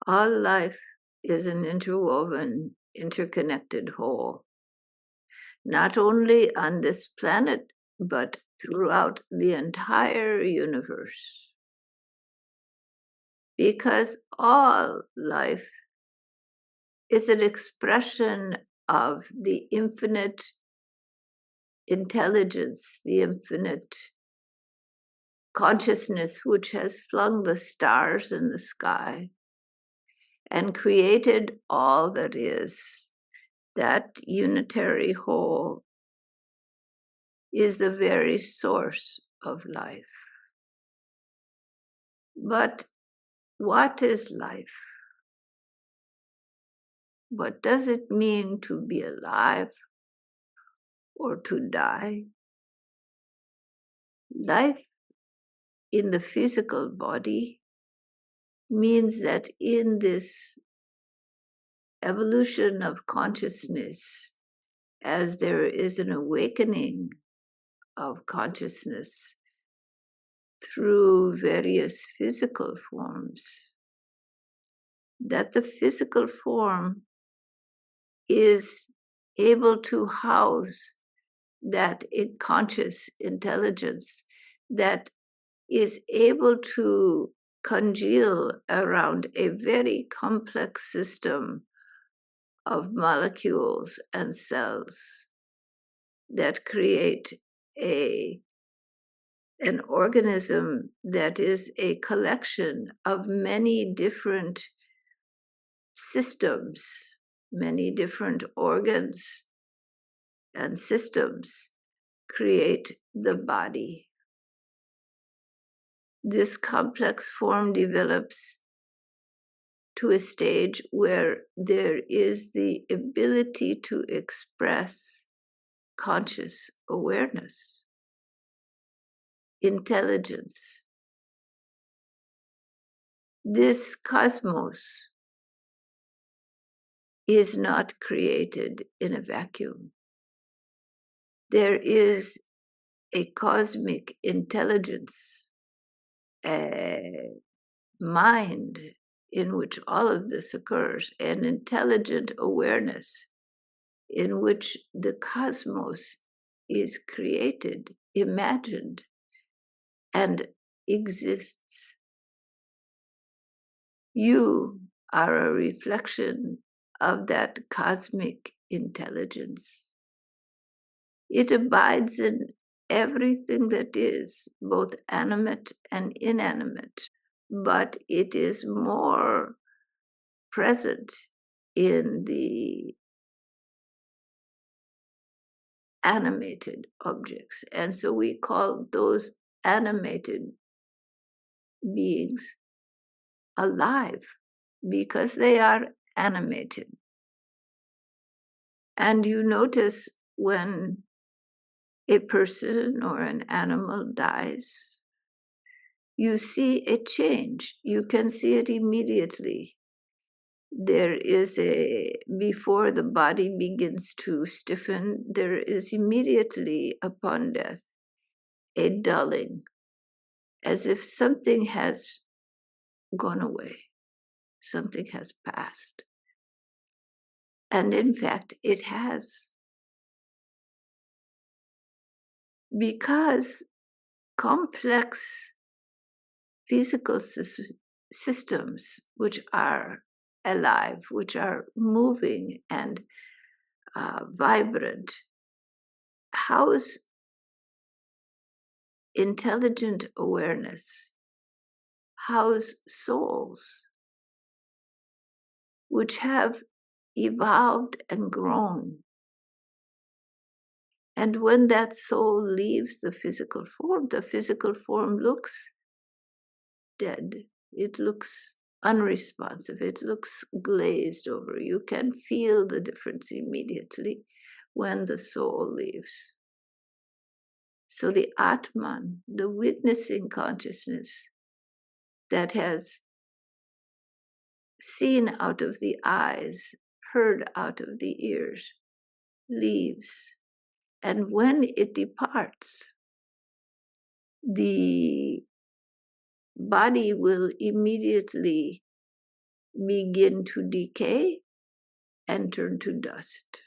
All life is an interwoven, interconnected whole, not only on this planet, but throughout the entire universe. Because all life is an expression of the infinite intelligence, the infinite consciousness which has flung the stars in the sky and created all that is. That unitary whole is the very source of life. But what is life? What does it mean to be alive or to die? Life in the physical body means that in this evolution of consciousness, as there is an awakening of consciousness through various physical forms, that the physical form is able to house that conscious intelligence that is able to congeal around a very complex system of molecules and cells that create an organism that is a collection of many different systems, many different organs and systems create the body. This complex form develops to a stage where there is the ability to express conscious awareness, intelligence. This cosmos is not created in a vacuum. There is a cosmic intelligence, a mind in which all of this occurs, an intelligent awareness in which the cosmos is created, imagined, and exists. You are a reflection of that cosmic intelligence. It abides in everything that is, both animate and inanimate, but it is more present in the animated objects. And so we call those animated beings alive because they are animated. And you notice when a person or an animal dies, you see a change. You can see it immediately. There is before the body begins to stiffen, there is immediately upon death a dulling, as if something has gone away, something has passed. And in fact, it has. Because complex physical systems which are alive, which are moving and vibrant, house intelligent awareness, house souls which have evolved and grown. And when that soul leaves the physical form looks dead. It looks unresponsive. It looks glazed over. You can feel the difference immediately when the soul leaves. So the Atman, the witnessing consciousness that has seen out of the eyes, heard out of the ears, leaves. And when it departs, the body will immediately begin to decay and turn to dust.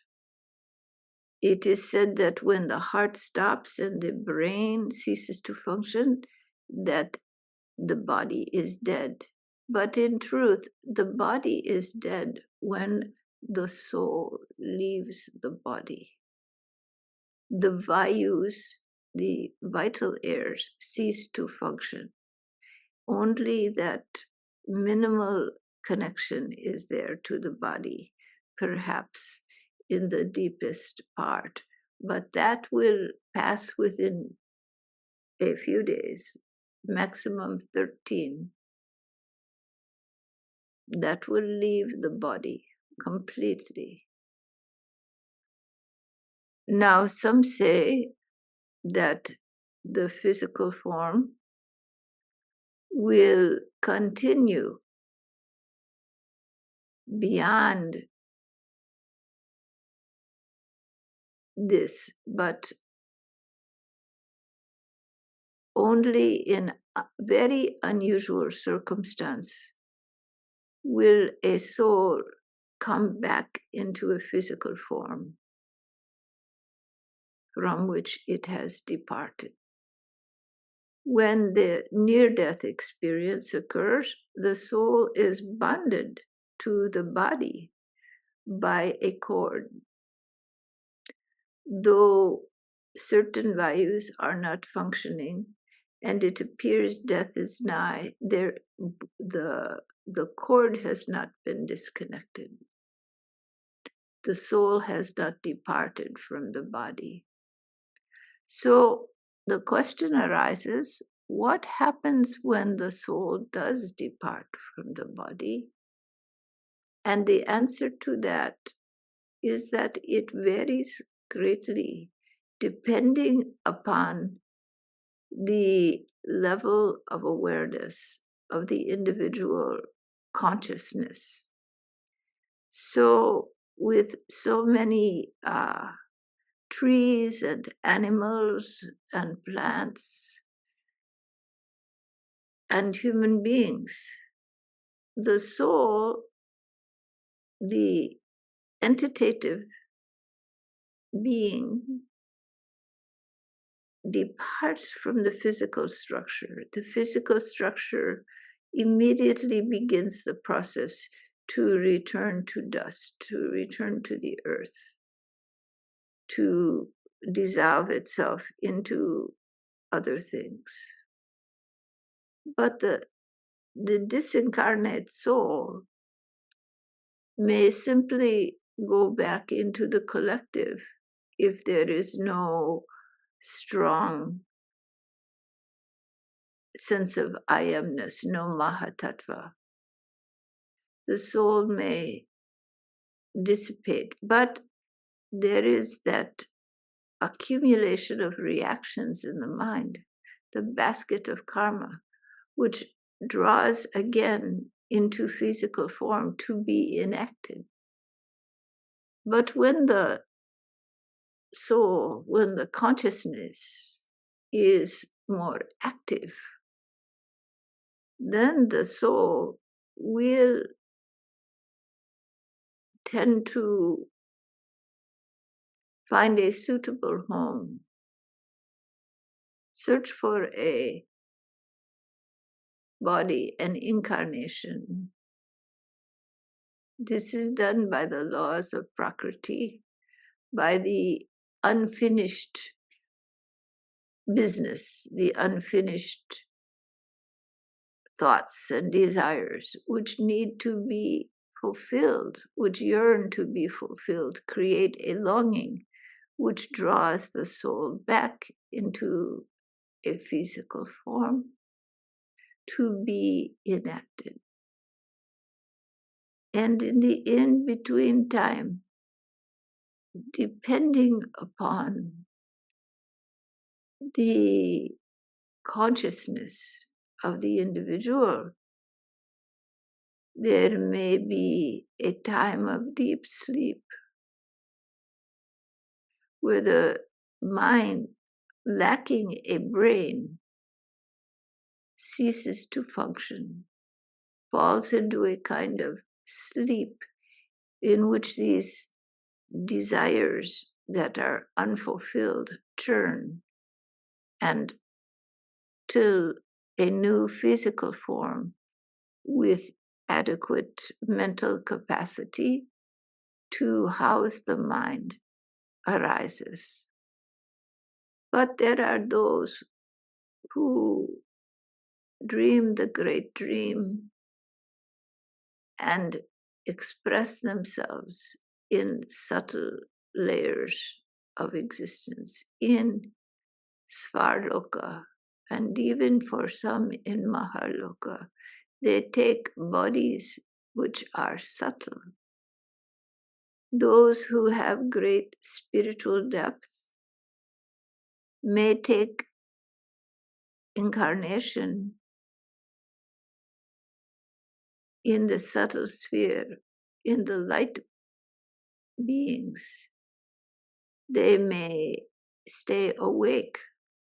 It is said that when the heart stops and the brain ceases to function, that the body is dead. But in truth, the body is dead when the soul leaves the body. The vayus, the vital airs, cease to function. Only that minimal connection is there to the body, perhaps in the deepest part, but that will pass within a few days, maximum 13. That will leave the body completely. Now, some say that the physical form will continue beyond this, but only in a very unusual circumstance will a soul come back into a physical form from which it has departed. When the near-death experience occurs, the soul is bonded to the body by a cord. Though certain vayus are not functioning and it appears death is nigh, the cord has not been disconnected. The soul has not departed from the body. So the question arises, what happens when the soul does depart from the body? And the answer to that is that it varies greatly depending upon the level of awareness of the individual consciousness. So with so many trees and animals and plants and human beings, the soul, the entitative being, departs from the physical structure. The physical structure immediately begins the process to return to dust, to return to the earth, to dissolve itself into other things. But the disincarnate soul may simply go back into the collective if there is no strong sense of I amness, no mahatattva. The soul may dissipate, but there is that accumulation of reactions in the mind, the basket of karma, which draws again into physical form to be enacted. But when the soul, when the consciousness is more active, then the soul will tend to find a suitable home, search for a body, an incarnation. This is done by the laws of Prakriti, by the unfinished business, the unfinished thoughts and desires, which need to be fulfilled, which yearn to be fulfilled, create a longing which draws the soul back into a physical form to be enacted. And in the in-between time, depending upon the consciousness of the individual, there may be a time of deep sleep where the mind, lacking a brain, ceases to function. falls into a kind of sleep in which these desires that are unfulfilled turn and till a new physical form with adequate mental capacity to house the mind arises. But there are those who dream the great dream and express themselves in subtle layers of existence, in Svarloka, and even for some in Mahaloka. They take bodies which are subtle. Those who have great spiritual depth may take incarnation in the subtle sphere, in the light beings. They may stay awake,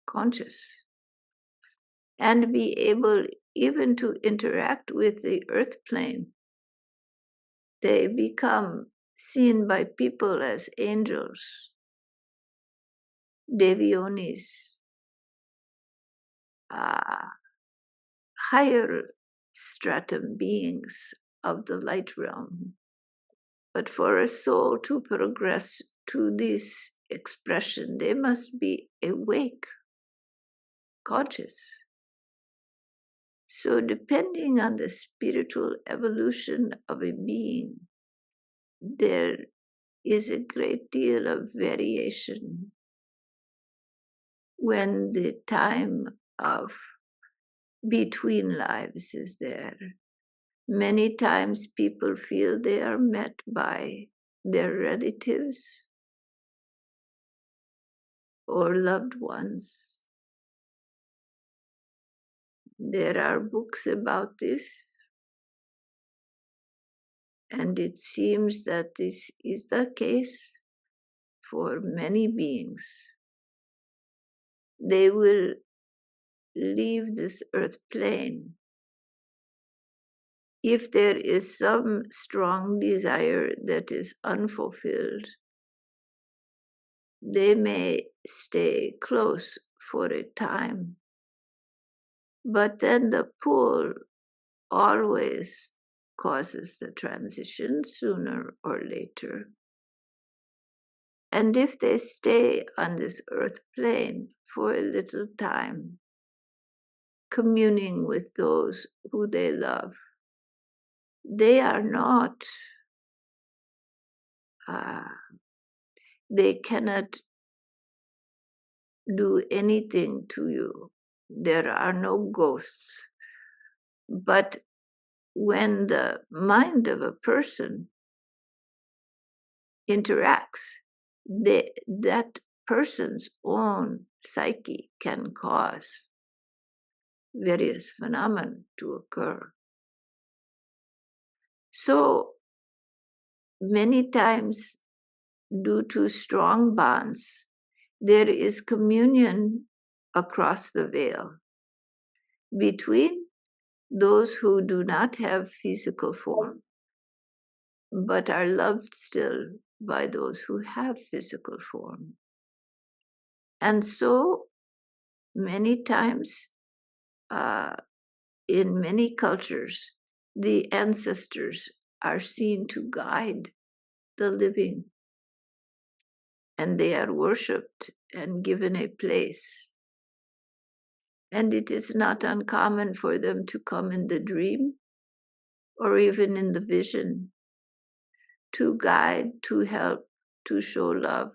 conscious, and be able even to interact with the earth plane. They become seen by people as angels, devionis, higher stratum beings of the light realm. But for a soul to progress to this expression, they must be awake, conscious. So depending on the spiritual evolution of a being, there is a great deal of variation when the time of between lives is there. Many times people feel they are met by their relatives or loved ones. There are books about this, and it seems that this is the case for many beings. They will leave this earth plane if there is some strong desire that is unfulfilled. They may stay close for a time, but then the pull always causes the transition sooner or later. And if they stay on this earth plane for a little time, communing with those who they love, they are not, they cannot do anything to you. There are no ghosts. But when the mind of a person interacts, that person's own psyche can cause various phenomena to occur. So many times, due to strong bonds, there is communion across the veil between those who do not have physical form, but are loved still by those who have physical form. And so many times, in many cultures, the ancestors are seen to guide the living, and they are worshipped and given a place. And it is not uncommon for them to come in the dream or even in the vision to guide, to help, to show love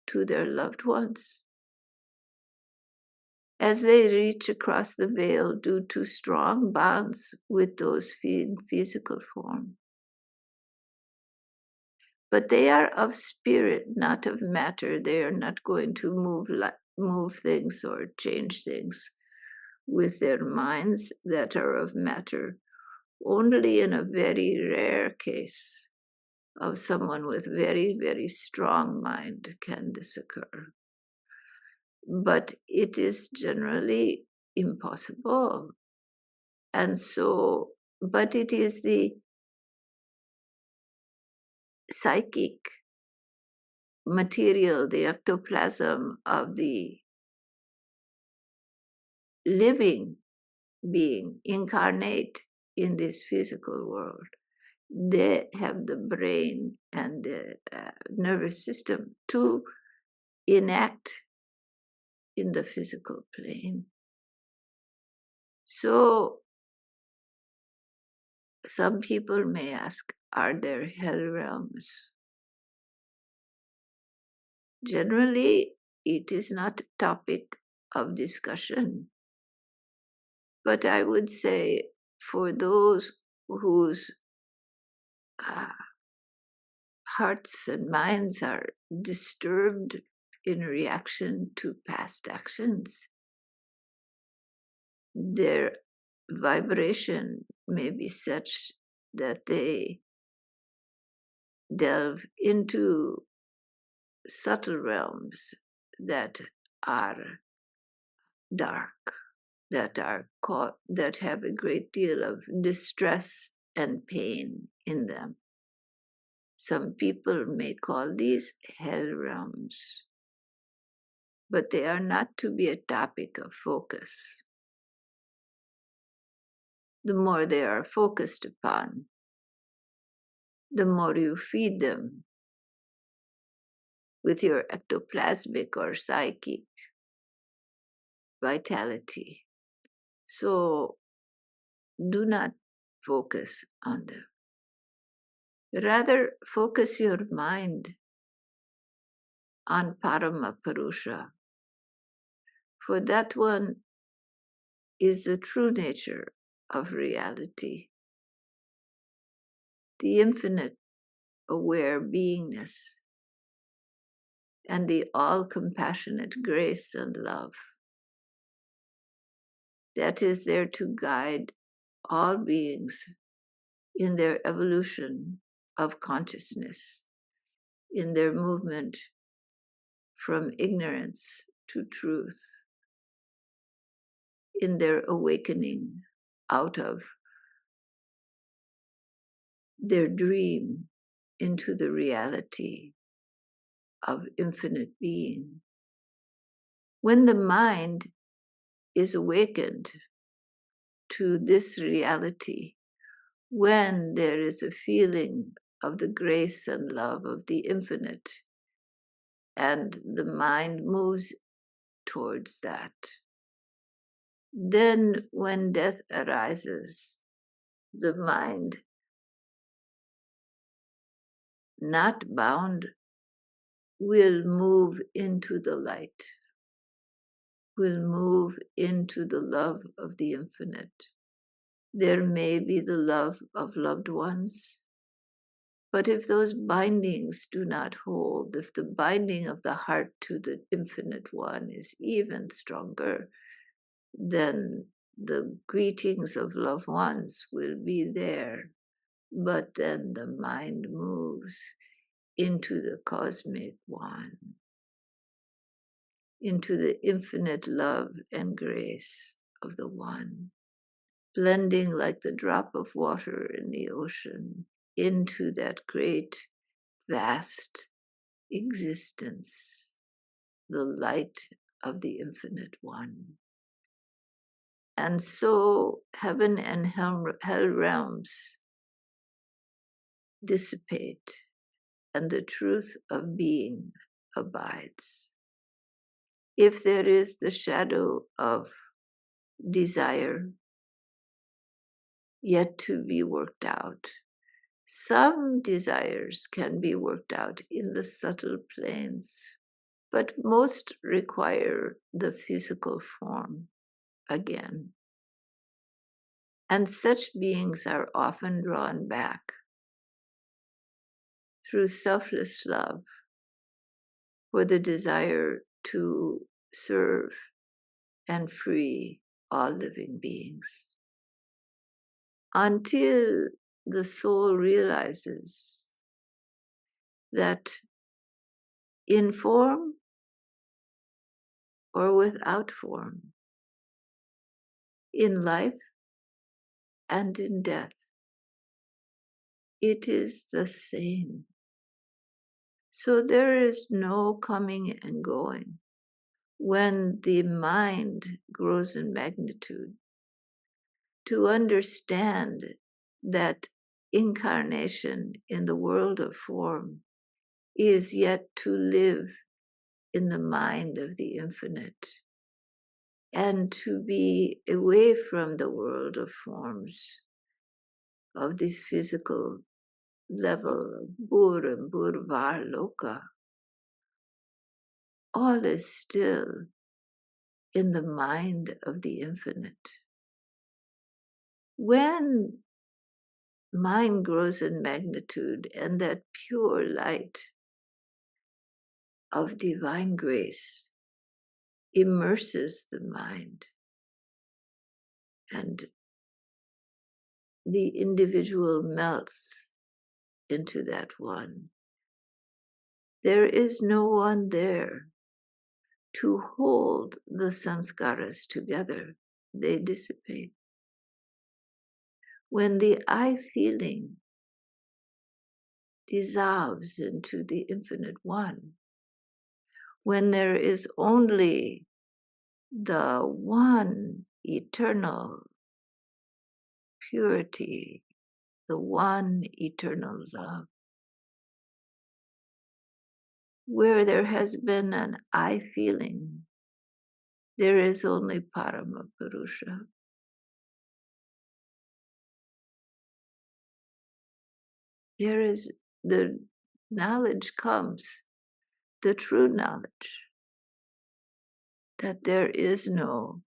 to their loved ones as they reach across the veil due to strong bonds with those in physical form. But they are of spirit, not of matter. They are not going to move things or change things with their minds that are of matter. Only in a very rare case of someone with very, very strong mind can this occur. But it is generally impossible. And so but it is the psychic material, the ectoplasm of the living being incarnate in this physical world. They have the brain and the nervous system to enact in the physical plane. So some people may ask, are there hell realms? Generally, it is not a topic of discussion. But I would say for those whose hearts and minds are disturbed in reaction to past actions, their vibration may be such that they delve into subtle realms that are dark, that have a great deal of distress and pain in them. Some people may call these hell realms, but they are not to be a topic of focus. The more they are focused upon, the more you feed them with your ectoplasmic or psychic vitality. So do not focus on them. Rather, focus your mind on Parampurusha, for that one is the true nature of reality, the infinite aware beingness, and the all-compassionate grace and love that is there to guide all beings in their evolution of consciousness, in their movement from ignorance to truth, in their awakening out of their dream into the reality of infinite being. When the mind is awakened to this reality, when there is a feeling of the grace and love of the infinite, and the mind moves towards that, then when death arises, the mind, not bound, will move into the light, will move into the love of the infinite. There may be the love of loved ones, but if those bindings do not hold, if the binding of the heart to the infinite one is even stronger, then the greetings of loved ones will be there. But then the mind moves into the cosmic one, into the infinite love and grace of the one, blending like the drop of water in the ocean into that great, vast existence, the light of the infinite one. And so heaven and hell realms dissipate, and the truth of being abides. If there is the shadow of desire yet to be worked out, some desires can be worked out in the subtle planes, but most require the physical form again. And such beings are often drawn back through selfless love for the desire to serve and free all living beings. Until the soul realizes that in form or without form, in life and in death. It is the same. So there is no coming and going. When the mind grows in magnitude, to understand that incarnation in the world of form is yet to live in the mind of the infinite, and to be away from the world of forms, of this physical level of Bur and Burvar Loka. All is still in the mind of the infinite. When mind grows in magnitude and that pure light of divine grace immerses the mind, and the individual melts into that one, there is no one there to hold the sanskaras together. They dissipate. When the I feeling dissolves into the infinite one, when there is only the one eternal purity, the one eternal love, where there has been an I feeling, there is only Parama Purusha. There is the knowledge comes, the true knowledge, that there is no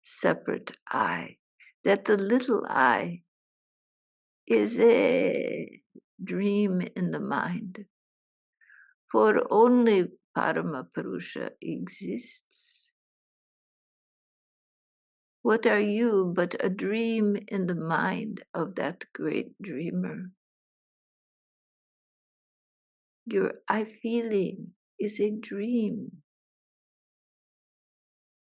separate I, that the little I is a dream in the mind, for only Parama Purusha exists. What are you but a dream in the mind of that great dreamer? Your I feeling is a dream.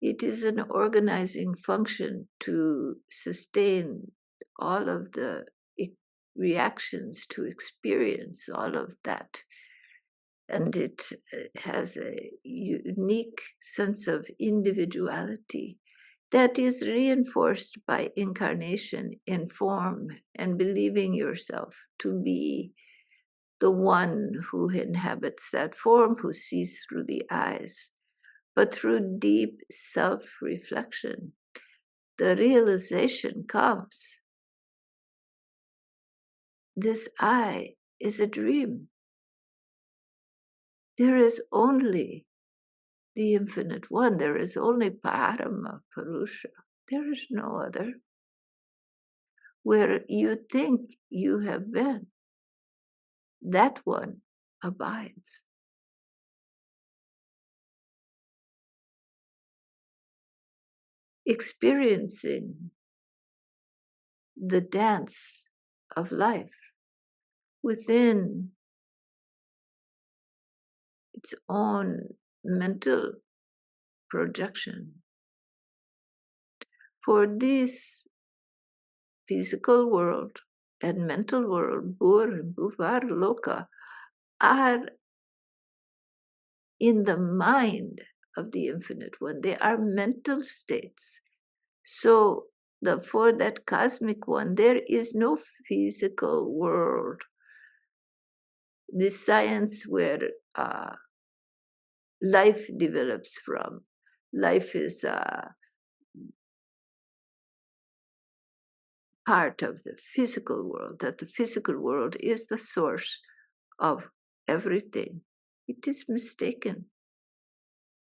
It is an organizing function to sustain all of the reactions, to experience all of that. And it has a unique sense of individuality that is reinforced by incarnation in form and believing yourself to be the one who inhabits that form, who sees through the eyes. But through deep self-reflection, the realization comes. This I is a dream. There is only the infinite one. There is only Parama Purusha. There is no other. Where you think you have been, that one abides. Experiencing the dance of life within its own mental projection. For this physical world and mental world, Bur and Bhuvar Loka, are in the mind of the infinite one. They are mental states. So for that cosmic one, there is no physical world. This science where life develops from. Life is part of the physical world, that the physical world is the source of everything. It is mistaken.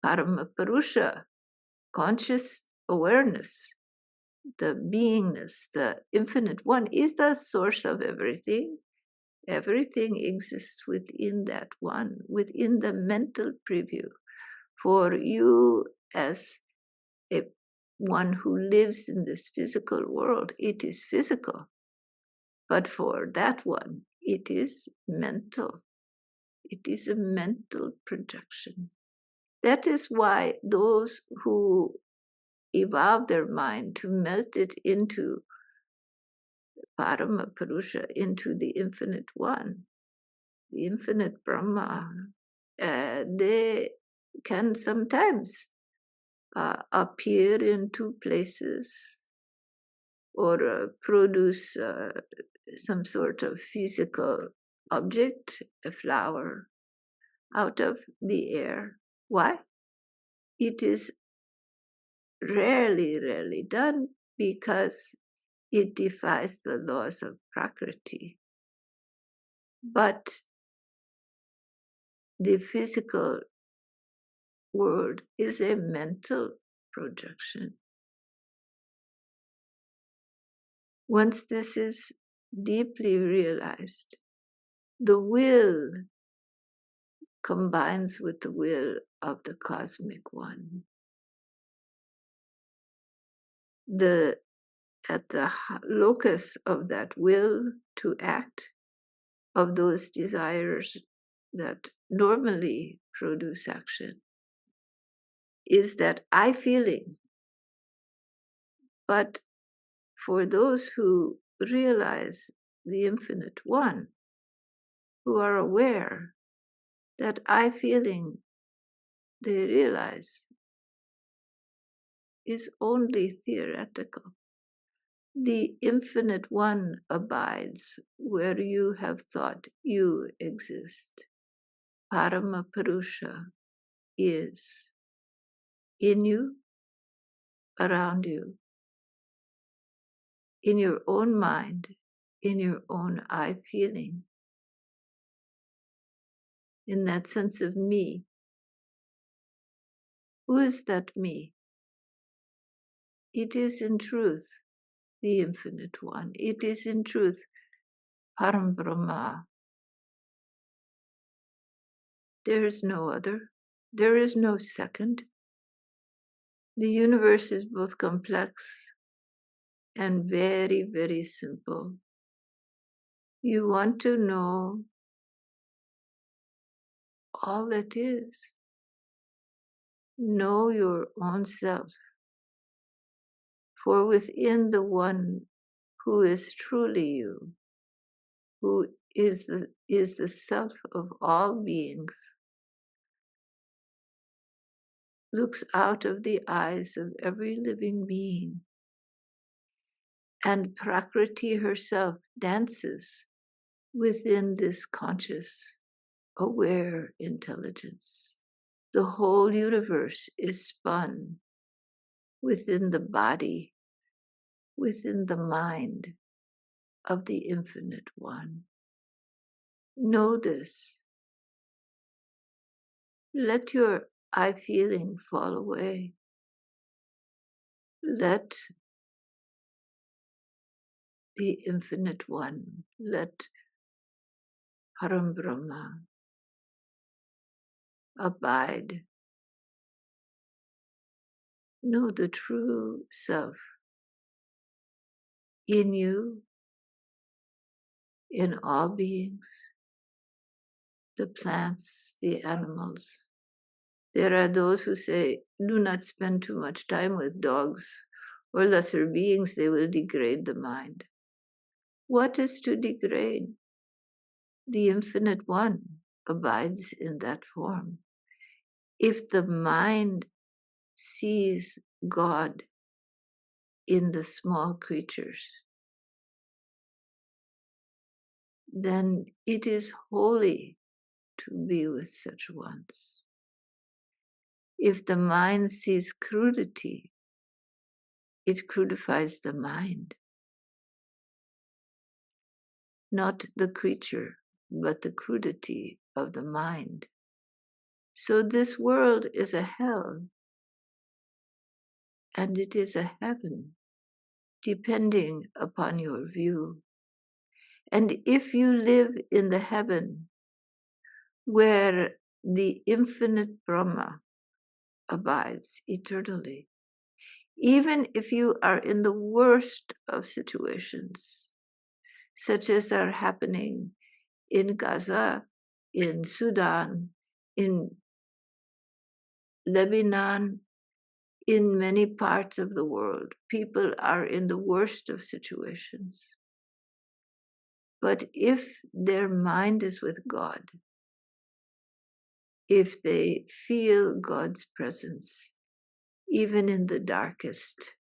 Parama-Purusha, conscious awareness, the beingness, the infinite one, is the source of everything. Everything exists within that one, within the mental preview. For you as one who lives in this physical world, it is physical. But for that one, it is mental. It is a mental projection. That is why those who evolve their mind to melt it into Parama Purusha, into the infinite one, the infinite Brahma, they can sometimes appear in two places or produce some sort of physical object, a flower, out of the air. Why? It is rarely done because it defies the laws of Prakriti. But the physical world is a mental projection. Once this is deeply realized, the will combines with the will of the cosmic one. At the locus of that will to act, of those desires that normally produce action, is that I feeling. But for those who realize the infinite one, who are aware that I feeling, they realize, is only theoretical. The infinite one abides where you have thought you exist. Parama Purusha is in you, around you, in your own mind, in your own I feeling, in that sense of me. Who is that me? It is in truth the infinite one. It is in truth Param Brahma. There is no other. There is no second. The universe is both complex and very simple. You want to know all that is. Know your own self. For within the one who is truly you, who is the self of all beings, looks out of the eyes of every living being. And Prakriti herself dances within this conscious, aware intelligence. The whole universe is spun within the body, within the mind of the infinite one. Know this. Let your I feeling fall away. Let the infinite one, let Param Brahma abide. Know the true self in you, in all beings, the plants, the animals. There are those who say, do not spend too much time with dogs or lesser beings, they will degrade the mind. What is to degrade? The infinite one abides in that form. If the mind sees God in the small creatures, then it is holy to be with such ones. If the mind sees crudity, it crudifies the mind. Not the creature, but the crudity of the mind. So this world is a hell, and it is a heaven, depending upon your view. And if you live in the heaven where the infinite Brahma abides eternally, even if you are in the worst of situations, such as are happening in Gaza, in Sudan, in Lebanon, in many parts of the world, people are in the worst of situations. But if their mind is with God, if they feel God's presence, even in the darkest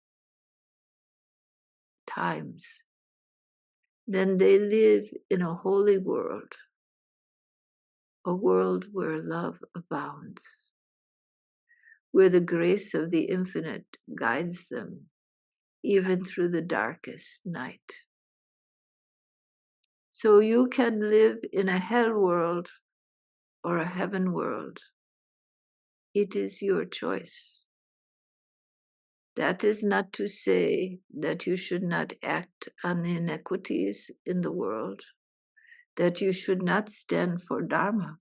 times, then they live in a holy world, a world where love abounds, where the grace of the infinite guides them, even through the darkest night. So you can live in a hell world or a heaven world. It is your choice. That is not to say that you should not act on the inequities in the world, that you should not stand for Dharma.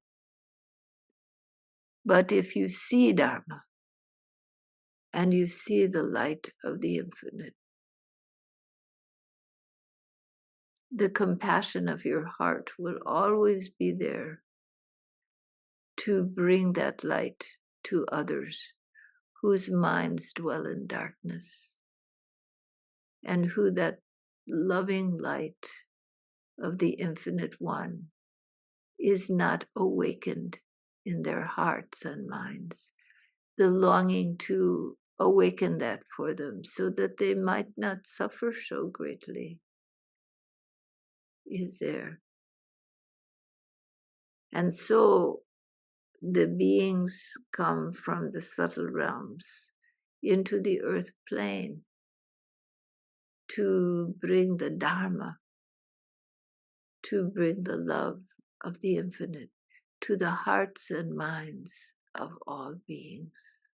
But if you see Dharma and you see the light of the infinite, the compassion of your heart will always be there to bring that light to others whose minds dwell in darkness, and who that loving light of the Infinite One is not awakened in their hearts and minds. The longing to awaken that for them so that they might not suffer so greatly is there. And so the beings come from the subtle realms into the earth plane to bring the Dharma, to bring the love of the infinite to the hearts and minds of all beings.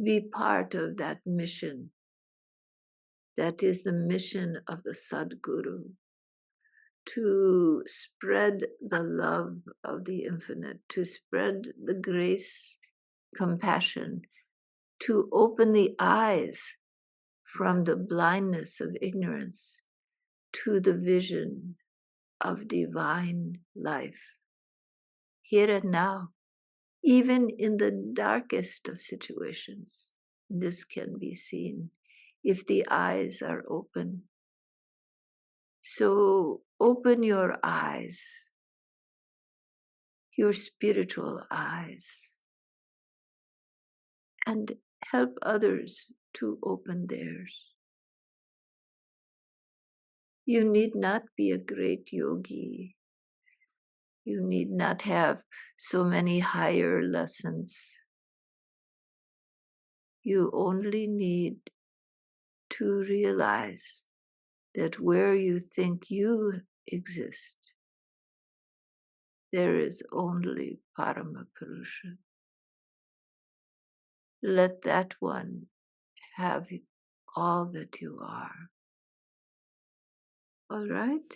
Be part of that mission. That is the mission of the Sadguru, to spread the love of the infinite, to spread the grace, compassion, to open the eyes from the blindness of ignorance to the vision of divine life, here and now. Even in the darkest of situations, this can be seen if the eyes are open. So open your eyes, your spiritual eyes, and help others to open theirs. You need not be a great yogi. You need not have so many higher lessons. You only need to realize that where you think you exist, there is only Paramapurusha. Let that one have all that you are. All right?